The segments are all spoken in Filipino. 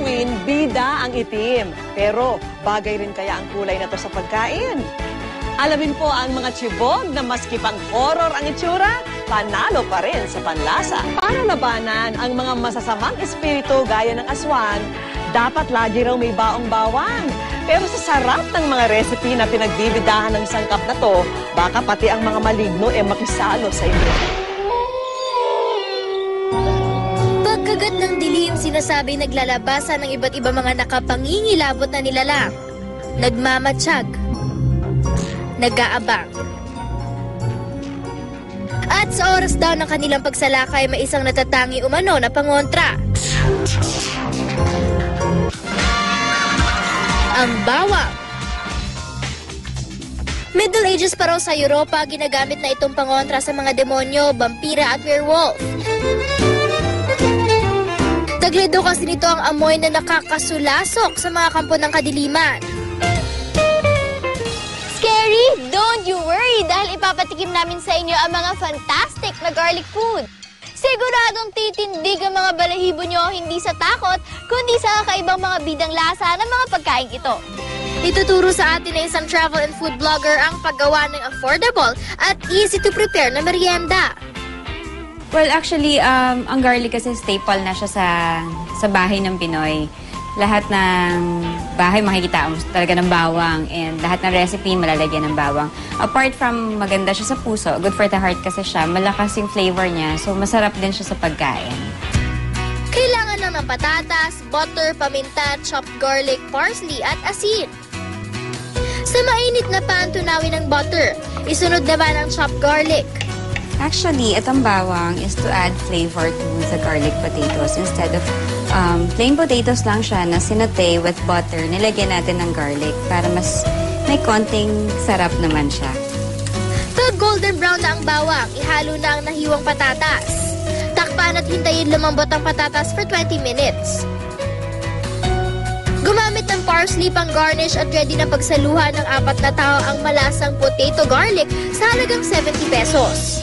Halloween, bida ang itim. Pero bagay rin kaya ang kulay na to sa pagkain? Alamin po ang mga tsibog na maski pang horror ang itsura, panalo pa rin sa panlasa. Para labanan ang mga masasamang espiritu gaya ng aswang, dapat lagi raw may baong bawang. Pero sa sarap ng mga recipe na pinagbibidahan ng sangkap na to, baka pati ang mga maligno makisalo sa inyo. Pagkagat ng dilim, sinasabi naglalabasan ng iba't iba mga nakapangingilabot na nilalang. Nagmamatsyag. Nag-aabang. At sa oras daw ng kanilang pagsalakay, may isang natatangi umano na pangontra. Ang bawang. Middle Ages pa raw sa Europa, ginagamit na itong pangontra sa mga demonyo, vampira at werewolf. Taglay daw kasi nito ang amoy na nakakasulasok sa mga kampo ng kadiliman. Scary? Don't you worry dahil ipapatikim namin sa inyo ang mga fantastic na garlic food. Siguradong titindig ang mga balahibo nyo hindi sa takot, kundi sa kakaibang mga bidang lasa ng mga pagkain ito. Ituturo sa atin na isang travel and food blogger ang paggawa ng affordable at easy to prepare na merienda. Well, actually, ang garlic kasi staple na siya sa bahay ng Pinoy. Lahat ng bahay makikita mo talaga ng bawang and lahat ng recipe malalagyan ng bawang. Apart from maganda siya sa puso, good for the heart kasi siya, malakas yung flavor niya, so masarap din siya sa pagkain. Kailangan lang ng patatas, butter, paminta, chopped garlic, parsley at asin. Sa mainit na pan, tunawin ang butter. Isunod naman ang chopped garlic. Actually, itong bawang is to add flavor to the garlic potatoes. Instead of plain potatoes lang siya na sinote with butter, nilagyan natin ng garlic para mas may konting sarap naman siya. Pag golden brown na ang bawang, ihalo na ang nahiwang patatas. Takpan at hintayin lumambot ang patatas for 20 minutes. Gumamit ng parsley pang garnish at ready na pagsaluhan ng 4 na tao ang malasang potato garlic sa halagang 70 pesos.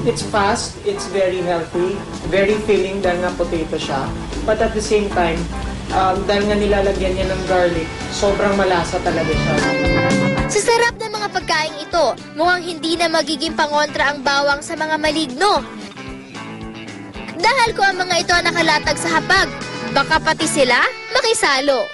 It's fast, it's very healthy, very filling dahil nga potato siya. But at the same time, dahil nga nilalagyan niya ng garlic, sobrang malasa talaga siya. Sa sarap ng mga pagkain ito, mukhang hindi na magiging pangontra ang bawang sa mga maligno. Dahil kung ang mga ito ang nakalatag sa hapag, baka pati sila makisalo.